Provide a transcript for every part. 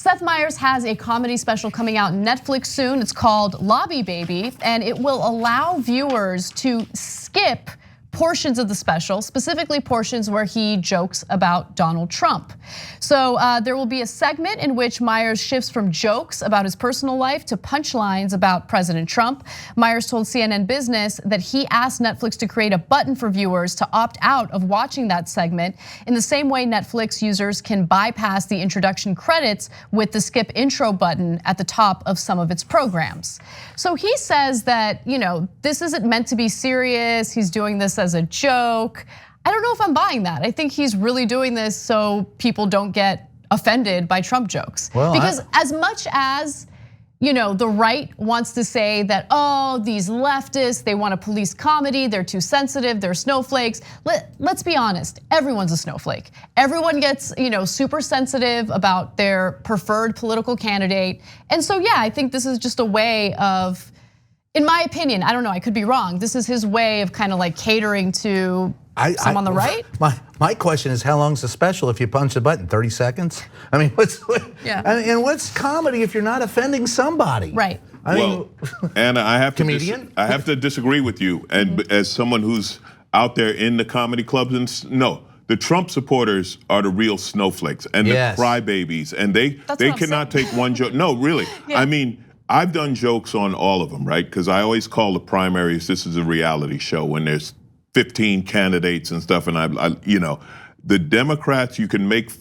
Seth Meyers has a comedy special coming out on Netflix soon. It's called Lobby Baby, and it will allow viewers to skip portions of the special, specifically portions where he jokes about Donald Trump. So there will be a segment in which Meyers shifts from jokes about his personal life to punchlines about President Trump. Meyers told CNN Business that he asked Netflix to create a button for viewers to opt out of watching that segment in the same way Netflix users can bypass the introduction credits with the skip intro button at the top of some of its programs. So he says that, this isn't meant to be serious. He's doing this as a joke. I don't know if I'm buying that. I think he's really doing this so people don't get offended by Trump jokes. Because as much as the right wants to say that, these leftists, they want to police comedy, they're too sensitive, they're snowflakes. Let's be honest, everyone's a snowflake. Everyone gets super sensitive about their preferred political candidate. And so yeah, I think this is just a way of, in my opinion, I don't know, I could be wrong. This is his way of kind of like catering to some on the right. My question is, how long's the special if you punch the button? 30 seconds? I mean, what's comedy if you're not offending somebody? Right. Anna, I have to disagree with you. And as someone who's out there in the comedy clubs, and no, the Trump supporters are the real snowflakes and the crybabies, and they cannot take one joke. No, really. Yeah. I mean, I've done jokes on all of them, right? Because I always call the primaries, this is a reality show when there's 15 candidates and stuff, and the Democrats, you can make,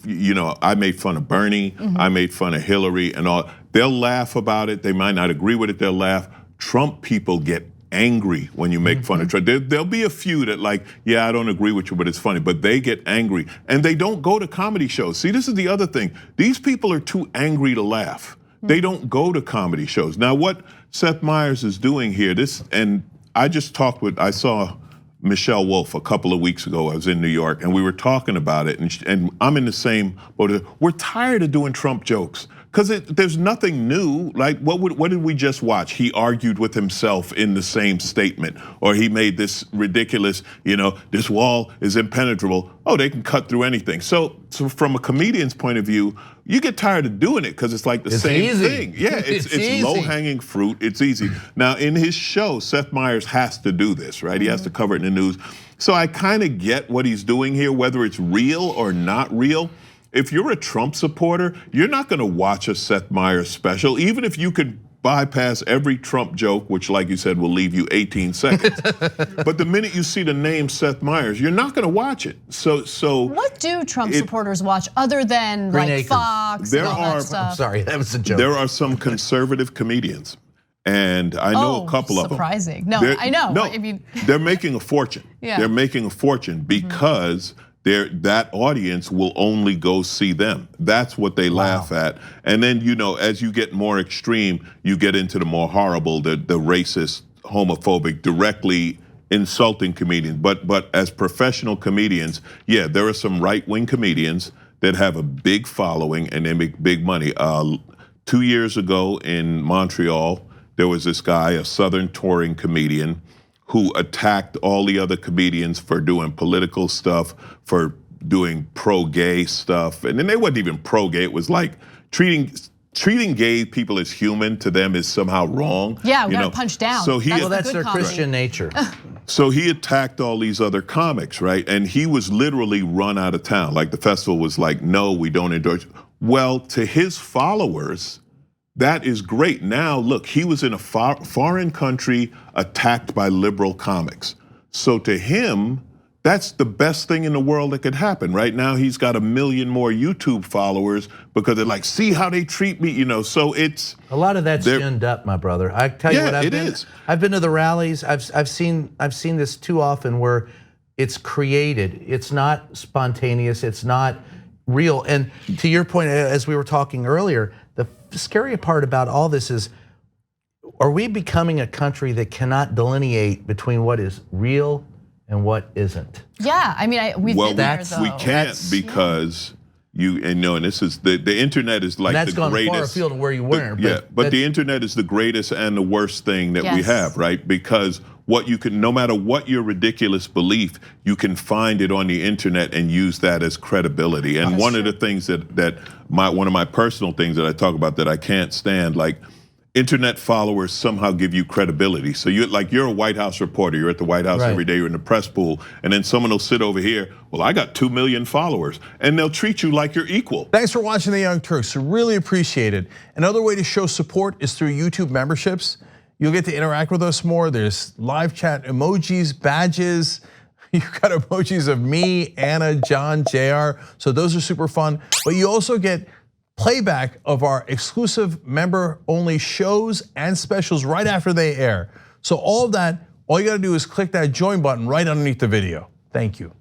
I made fun of Bernie, I made fun of Hillary and all. They'll laugh about it, they might not agree with it, they'll laugh. Trump people get angry when you make fun of Trump. There'll be a few that like, yeah, I don't agree with you, but it's funny, but they get angry. And they don't go to comedy shows. See, this is the other thing. These people are too angry to laugh. They don't go to comedy shows. Now what Seth Meyers is doing here, and I saw Michelle Wolf a couple of weeks ago. I was in New York and we were talking about it, and I'm in the same boat. We're tired of doing Trump jokes because there's nothing new. Like what did we just watch? He argued with himself in the same statement, or he made this ridiculous, this wall is impenetrable. Oh, they can cut through anything. So from a comedian's point of view, you get tired of doing it because it's like the same thing. Yeah, it's low-hanging fruit, it's easy. Now in his show, Seth Meyers has to do this, right? He has to cover it in the news. So I kind of get what he's doing here, whether it's real or not real. If you're a Trump supporter, you're not gonna watch a Seth Meyers special, even if you could bypass every Trump joke, which like you said, will leave you 18 seconds. But the minute you see the name Seth Meyers, you're not gonna watch it. So what do Trump supporters watch other than like Fox and all that stuff? I'm sorry, that was a joke. There are some conservative comedians, and I know a couple of them. Surprising. No, I know. No, they're making a fortune. Yeah. They're making a fortune because that audience will only go see them. That's what they laugh at. And then, as you get more extreme, you get into the more horrible, the racist, homophobic, directly insulting comedians. But as professional comedians, yeah, there are some right-wing comedians that have a big following and they make big money. 2 years ago in Montreal, there was this guy, a Southern touring comedian, who attacked all the other comedians for doing political stuff, for doing pro-gay stuff. And then they wasn't even pro-gay, it was like treating gay people as human to them is somehow wrong. Yeah, we gotta punch down. So that's their Christian nature. So he attacked all these other comics, right? And he was literally run out of town. Like the festival was like, no, we don't endorse. Well, to his followers, that is great. Now, look, he was in a foreign country attacked by liberal comics. So to him, that's the best thing in the world that could happen. Right now, he's got 1 million more YouTube followers because they're like, see how they treat me, so it's. A lot of that's ginned up, my brother. I tell you what, I've been to the rallies. I've seen this too often where it's created. It's not spontaneous, it's not real. And to your point, as we were talking earlier, the scary part about all this is, are we becoming a country that cannot delineate between what is real and what isn't? Yeah, I mean, we've been there though. We can't because and this is the internet is like and that's the greatest. Far afield of where you were. But the internet is the greatest and the worst thing that we have, right? Because no matter what your ridiculous belief, you can find it on the internet and use that as credibility. And one of the things one of my personal things that I talk about that I can't stand, like, internet followers somehow give you credibility. So you're a White House reporter, you're at the White House every day, you're in the press pool, and then someone will sit over here, well, I got 2 million followers, and they'll treat you like you're equal. Thanks for watching The Young Turks, really appreciate it. Another way to show support is through YouTube memberships. You'll get to interact with us more. There's live chat emojis, badges. You've got emojis of me, Anna, John, JR, so those are super fun. But you also get playback of our exclusive member-only shows and specials right after they air. So all of that, all you gotta do is click that join button right underneath the video. Thank you.